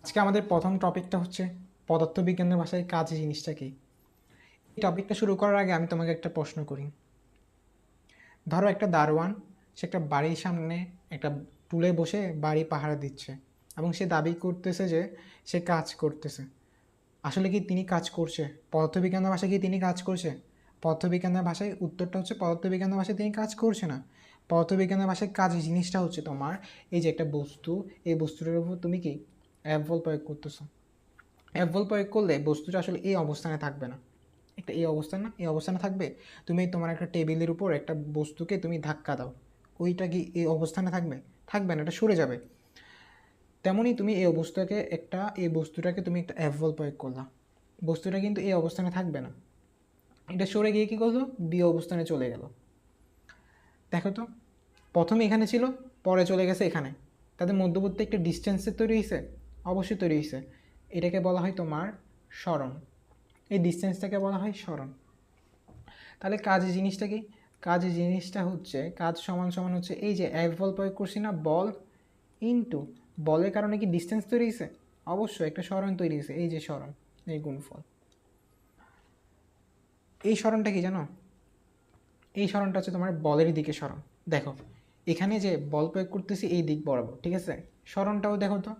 আজকে আমাদের প্রথম টপিকটা হচ্ছে পদার্থবিজ্ঞানের ভাষায় কাজ জিনিসটা কি। এই টপিকটা শুরু করার আগে আমি তোমাকে একটা প্রশ্ন করি। ধরো একটা দারোয়ান, সে একটা বাড়ির সামনে একটা টুলে বসে বাড়ি পাহারা দিচ্ছে এবং সে দাবি করতেছে যে সে কাজ করতেছে। আসলে কি তিনি কাজ করছে? পদার্থবিজ্ঞানের ভাষায় কি তিনি কাজ করছে? পদার্থবিজ্ঞানের ভাষায় উত্তরটা হচ্ছে পদার্থবিজ্ঞানের ভাষায় তিনি কাজ করছে না। পদার্থবিজ্ঞানের ভাষায় কাজ জিনিসটা হচ্ছে তোমার এই যে একটা বস্তু, এই বস্তুটার উপর তুমি কি অ্যাপ বল প্রয়োগ করতেছো। অ্যাপ বল প্রয়োগ করলে বস্তুটা আসলে এই অবস্থানে থাকবে না। একটা এই অবস্থান না, এই অবস্থানে থাকবে। তুমি তোমার একটা টেবিলের উপর একটা বস্তুকে তুমি ধাক্কা দাও, ওইটা কি এই অবস্থানে থাকবে? থাকবে না, এটা সরে যাবে। তেমনই তুমি এই বস্তুটাকে তুমি একটা অ্যাপ বল প্রয়োগ করলা, বস্তুটা কিন্তু এই অবস্থানে থাকবে না, এটা সরে গিয়ে কী করলো, বি অবস্থানে চলে গেল। দেখো তো, প্রথমে এখানে ছিল, পরে চলে গেছে এখানে, তাদের মধ্যবর্তী একটা ডিস্টেন্সের তৈরি হয়েছে। অবশ্যই তৈরি হয়েছে। এটাকে বলা হয় তোমার সরণ। এই ডিস্টেন্সটাকে বলা হয় সরণ। তাহলে কাজ জিনিসটা কি? কাজ জিনিসটা হচ্ছে কাজ সমান সমান হচ্ছে এই যে এক বল প্রয়োগ করছি না, বল ইনটু বলের কারণে কি ডিস্টেন্স তৈরি হয়েছে? অবশ্যই একটা সরণ তৈরি হয়েছে, এই যে সরণ, এই গুণফল। এই সরণটা কি জানো? এই সরণটা হচ্ছে তোমার বলের দিকে সরণ। দেখো এখানে যে বল প্রয়োগ করতেছি এই দিক বরাবর, ঠিক আছে? সরণটাও দেখো তো,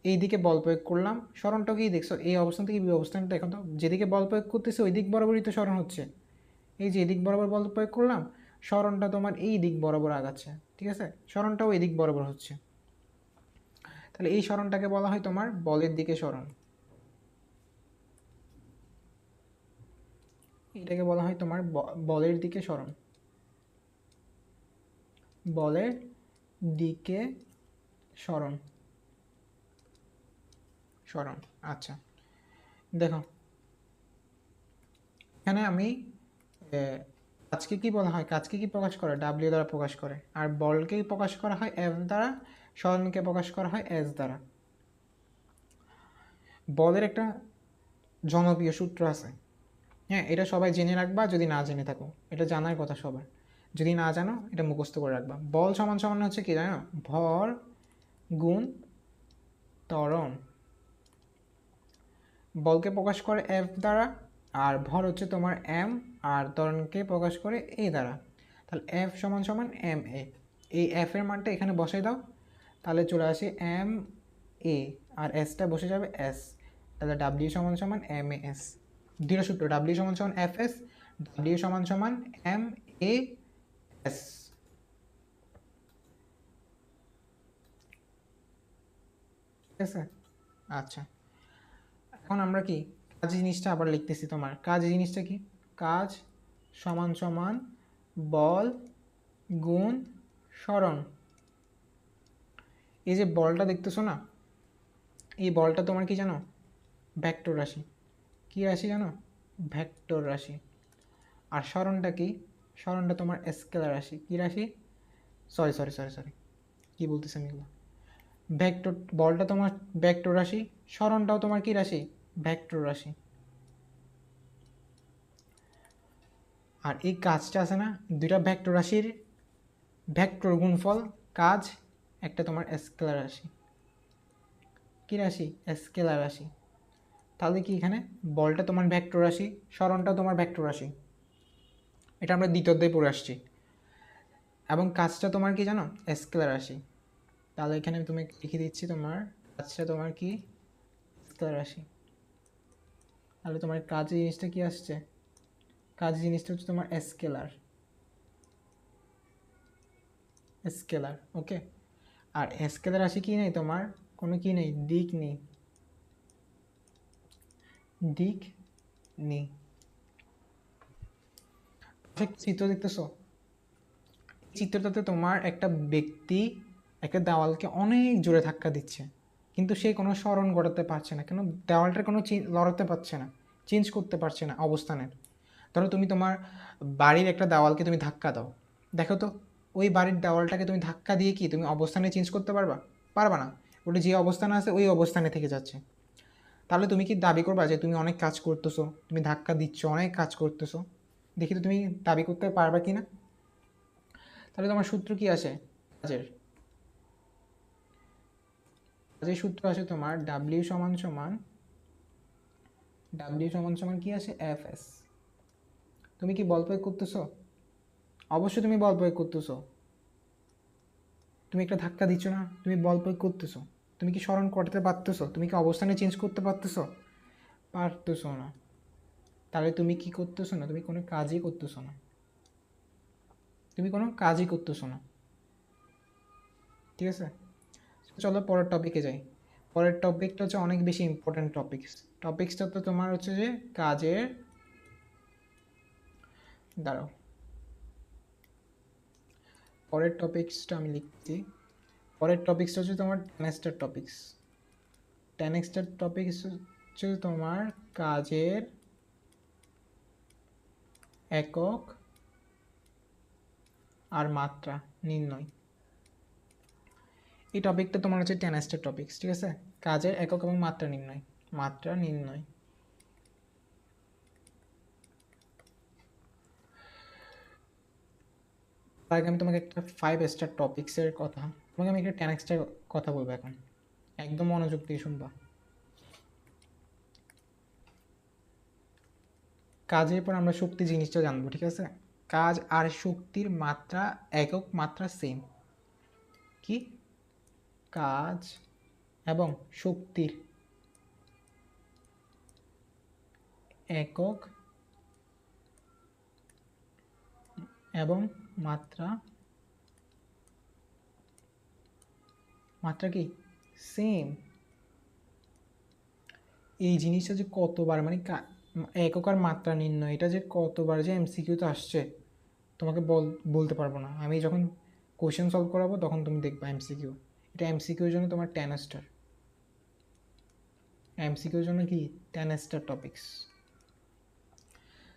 এই দিকে বল প্রয়োগ করলাম, সরণটাও কি দেখছো এই অবস্থান থেকে বি অবস্থানটা দেখো তো, যেদিকে বল প্রয়োগ করতেছি ওই দিক বরাবরই তো সরণ হচ্ছে। এই যে এদিক বরাবর বল প্রয়োগ করলাম, সরণটা তোমার এই দিক বরাবর আগাচ্ছে, ঠিক আছে? সরণটাও এই দিক বরাবর হচ্ছে। তাহলে এই সরণটাকে বলা হয় তোমার বলের দিকে সরণ। এটাকে বলা হয় তোমার বলের দিকে সরণ। বলের দিকে সরণ। সরণ। আচ্ছা, দেখো এখানে আমি কাজকে কি বলা হয়, কাজকে কি প্রকাশ করে? ডাব্লিউ দ্বারা প্রকাশ করে। আর বলকে প্রকাশ করা হয় এফ দ্বারা, সরণকে প্রকাশ করা হয় এস দ্বারা। বলের একটা জনপ্রিয় সূত্র আছে, হ্যাঁ, এটা সবাই জেনে রাখবা যদি না জেনে থাকো, এটা জানার কথা সবার। যদি না জানো এটা মুখস্থ করে রাখবা। বল সমান সমান হচ্ছে কি জানো? ভর গুণ ত্বরণ। বলকে প্রকাশ করে এফ দ্বারা, আর ভর হচ্ছে তোমার এম, আর ত্বরণকে প্রকাশ করে এ দ্বারা। তাহলে এফ সমান সমান এম এ। এই এফ এর মানটা এখানে বসাই দাও, তাহলে চলে আসে এম এ, আর এসটা বসে যাবে এস। তাহলে ডাব্লিউ সমান সমান এম এ এস। দুটো সূত্র, ডাব্লিউ সমান সমান এফ এস, ডাব্লিউ সমান সমান এম এ এস। ঠিক আছে? আচ্ছা, এখন আমরা কি কাজ জিনিসটা আবার লিখতেছি। তোমার কাজ জিনিসটা কি? কাজ সমান সমান বল গুণ সরণ। এই যে বলটা দেখতেছো না, এই বলটা তোমার কি জানো? ভেক্টর রাশি। কি রাশি জানো? ভেক্টর রাশি। আর সরণটা কি? সরণটা তোমার স্কেলার রাশি। কি রাশি? সরি সরি সরি সরি, কি বলতেছি আমি এগুলো। ভেক্টর, বলটা তোমার ভেক্টর রাশি, সরণটাও তোমার কি রাশি? ভেক্টর রাশি। আর এই কাজটা আছে না, দুইটা ভেক্টর রাশির ভেক্টর গুণফল কাজ, একটা তোমার স্কেলার রাশি। কি রাশি? স্কেলার রাশি। তাহলে কি এখানে বলটা তোমার ভেক্টর রাশি, সরণটাও তোমার ভেক্টর রাশি। এটা আমরা দ্বিতীয় অধ্যায়ে পড়ে আসছি। এবং কাজটা তোমার কি জানো? স্কেলার রাশি। তাহলে এখানে আমি তুমি লিখে দিচ্ছি, তোমার কাজটা তোমার কি? স্কেলার রাশি। তাহলে তোমার কাজ জিনিসটা কি আসছে? কাজ জিনিসটা হচ্ছে তোমার স্কেলার। স্কেলার, ওকে। আর স্কেলার রাশি কি নেই তোমার? কোনো কি নেই, দিক নেই। দিক নেই। চিত্র দেখতেছো? চিত্রটাতে তোমার একটা ব্যক্তি একটা দেওয়ালকে অনেক জোরে ধাক্কা দিচ্ছে, কিন্তু সে কোনো স্মরণ ঘটাতে পারছে না। কেন? দেওয়ালটার কোনো লড়াতে পারছে না, চেঞ্জ করতে পারছে না অবস্থানের। ধরো তুমি তোমার বাড়ির একটা দেওয়ালকে তুমি ধাক্কা দাও, দেখো তো ওই বাড়ির দেওয়ালটাকে তুমি ধাক্কা দিয়ে কি তুমি অবস্থানে চেঞ্জ করতে পারবা? পারবা না। ওটা যে অবস্থানে আছে ওই অবস্থানে থেকে যাচ্ছে। তাহলে তুমি কি দাবি করবা যে তুমি অনেক কাজ করতেছো, তুমি ধাক্কা দিচ্ছ, অনেক কাজ করতেছো? দেখি তো তুমি দাবি করতে পারবা কি না। তাহলে তোমার সূত্র কি আসে কাজের? কাজের সূত্র আছে তোমার ডাব্লিউ সমান সমান কি আছে এফএস। তুমি কি বল প্রয়োগ করতেছো? অবশ্যই তুমি বল প্রয়োগ করতেছো। তুমি একটা ধাক্কা দিচ্ছ না, তুমি বল প্রয়োগ করতেছো। তুমি কি স্মরণ করতে পারতেছো? তুমি কি অবস্থানে চেঞ্জ করতে পারতেছো? পারতেছো না। তাহলে তুমি কি করতেছো না? তুমি কোনো কাজই করতেছো না। ঠিক আছে, চলো পরের টপিকে যাই। পরের টপিকটা হচ্ছে অনেক বেশি ইম্পর্টেন্ট টপিক্সটা তো তোমার হচ্ছে যে কাজের, দাঁড়াও পরের টপিক্সটা আমি লিখছি। পরের টপিক্সটা হচ্ছে তোমার টেনেক্সটার টপিক্স হচ্ছে তোমার কাজের একক আর মাত্রা নির্ণয়। এই টপিকটা তোমার হচ্ছে টেনেক্সটার টপিক্স, ঠিক আছে? কাজের একক এবং মাত্রা নির্ণয়। তার আগে আমি তোমাকে একটা 5 স্টার টপিক্সের কথা, তোমাকে আমি একটা টেনেক্সটার কথা বলবো এখন, একদম মনোযোগ দিয়ে শুনবা। কাজের পর আমরা শক্তি জিনিসটা জানবো, ঠিক আছে? কাজ আর শক্তির মাত্রা, একক মাত্রা সেম। কি? কাজ এবং শক্তির একক এবং মাত্রা কি সেম। এই জিনিসটা যে কতবার, মানে একক আর মাত্রা নির্ণয়, এটা যে কতবার যে এমসিকিউতে আসছে তোমাকে বলতে পারবো না। আমি যখন কোশ্চেন সলভ করাবো তখন তুমি দেখবা এমসিকিউ। এটা এমসিকিউর জন্য তোমার 10 স্টার। এমসিকিউর জন্য কি 10 স্টার টপিক্স।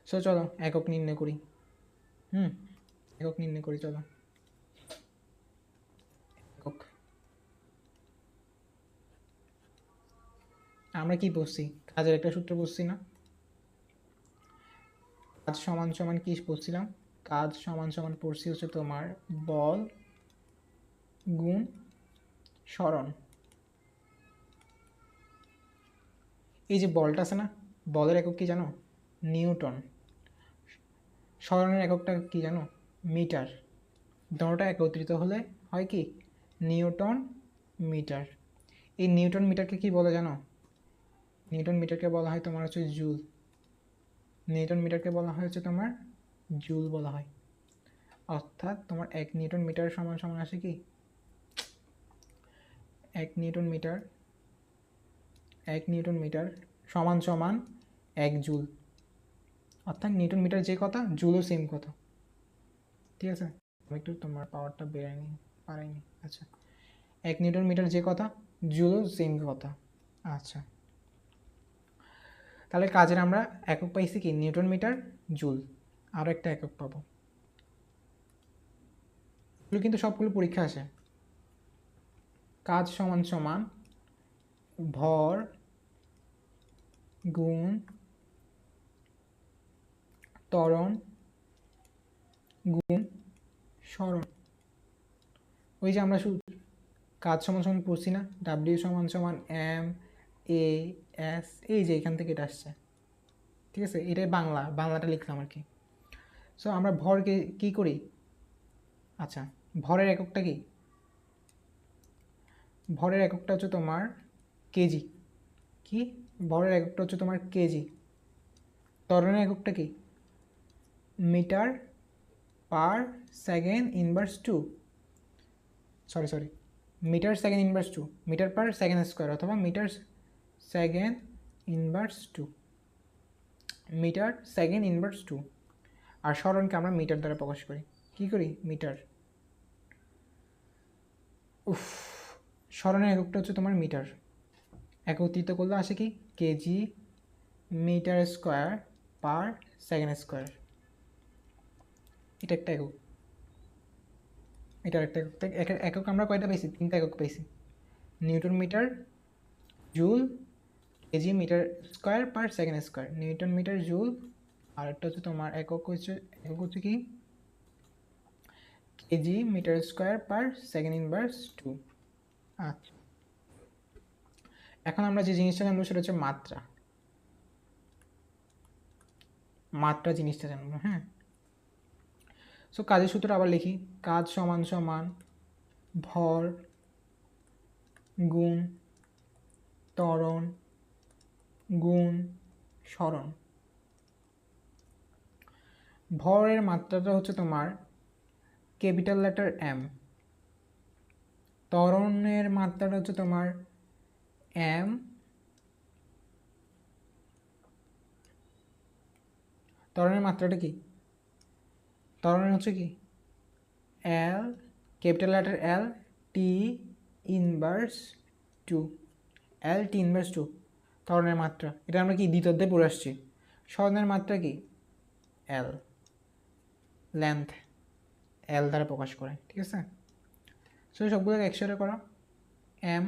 সো চলো একক নির্ণয় করি। চলো একক। আমরা কি পড়ছি? কাজের একটা সূত্র পড়ছি না? কাজ সমান সমান কি পড়ছিলাম? কাজ সমান সমান পড়ছি হচ্ছে তোমার বল গুণ সরণ। এই যে বলটা আছে না, বলের একক কি জানো? নিউটন। সরণের এককটা কি জানো? মিটার। দুটোটা একত্রিত হলে হয় কি? Newton metre. এই নিউটন মিটারকে কি বলে জানো? নিউটন মিটারকে বলা হয় তোমার হচ্ছে জুল। জুল বলা হয়। অর্থাৎ তোমার 1 নিউটন মিটার সমান সমান আসে কি? 1 নিউটন মিটার সমান সমান 1 জুল। অর্থাৎ নিউটন মিটার যে কথা, জুলও সেম কথা। ঠিক আছে, আমি একটু তোমার পাওয়ারটা পারাইনি। আচ্ছা, 1 নিউটন মিটার যে কথা, জুলও সেম কথা। আচ্ছা, তাহলে কাজের আমরা একক পাইছি কি? Newton metre joule. আরও একটা একক পাবো। এগুলো কিন্তু সবগুলো পরীক্ষা আসে। কাজ সমান সমান ভর গুণ ত্বরণ গুণ সরণ। ওই যে আমরা কাজ সমান সমান পড়ছি না, ডাব্লিউ সমান সমান এম এ এস, এই যে এখান থেকে এটা আসছে। ঠিক আছে, এটাই বাংলাটা লিখলাম আর কি। সো আমরা ভরকে কি করি? আচ্ছা, ভরের এককটা কি? ভরের এককটা হচ্ছে তোমার কেজি। কি? ভরের এককটা হচ্ছে তোমার কেজি। ত্বরণের এককটা কি? Metre per second inverse two. Sorry, metre second inverse two, metre per second square, অথবা মিটার সেকেন্ড ইনভার্স টু, আর সরণকে আমরা মিটার দ্বারা প্রকাশ করি। কি করি? মিটার। উফ, সরণের এককটা হচ্ছে তোমার মিটার। একত্রিত করলে আসে কি? KG metre square per second square. এটা একটা একক। এটার একটা একক আমরা কয়টা পাইছি? 3টা একক পাইছি। Newton metre joule KG metre square per second square, newton metre joule. আর একটা হচ্ছে তোমার একক হচ্ছে কি? KG metre square per second inverse two. আচ্ছা, এখন আমরা যে জিনিসটা জানবো সেটা হচ্ছে মাত্রা। মাত্রা জিনিসটা জানবো, হ্যাঁ। সো কাজের সূত্র আবার লিখি। কাজ সমান সমান ভর গুণ ত্বরণ গুণ সরণ। ভরের মাত্রাটা হচ্ছে তোমার ক্যাপিটাল লেটার এম, ত্বরণের মাত্রাটা হচ্ছে তোমার এম, ত্বরণের মাত্রাটা কি, ত্বরণের হচ্ছে কি L, capital letter L, T inverse two, L T inverse two ত্বরণের মাত্রা। এটা আমরা কি দ্বিতীয় অধ্যায়ে পড়ে আসছি। সরণের মাত্রা কি এল, লেন্থ এল দ্বারা প্রকাশ করে, ঠিক আছে। সো সবগুলোকে একসাথে করো, এম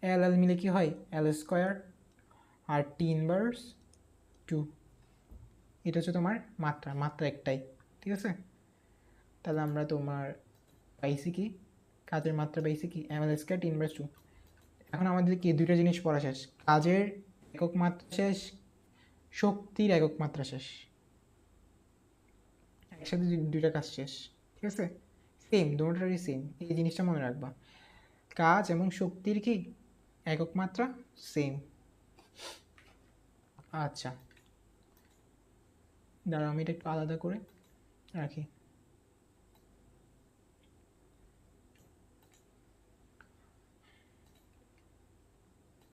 এল এল মিলে কি হয় এল স্কোয়ার, আর টি ইনভার্স টু, এটা হচ্ছে তোমার মাত্রা, মাত্রা একটাই, ঠিক আছে। তাহলে আমরা তোমার পাইছি কি, কাজের মাত্রা পাইছি কি M L square T inverse two. এখন আমাদের কি দুইটা জিনিস পড়া শেষ, কাজের একক মাত্রা শেষ, শক্তির একক মাত্রা শেষ, একসাথে দুইটা কাজ শেষ, ঠিক আছে। সেম, দুটোটারই সেম, এই জিনিসটা মনে রাখবা। কাজ এবং শক্তির কি একক মাত্রা সেম। আচ্ছা, দাঁড়াও আমি এটা একটু আলাদা করে রাখি।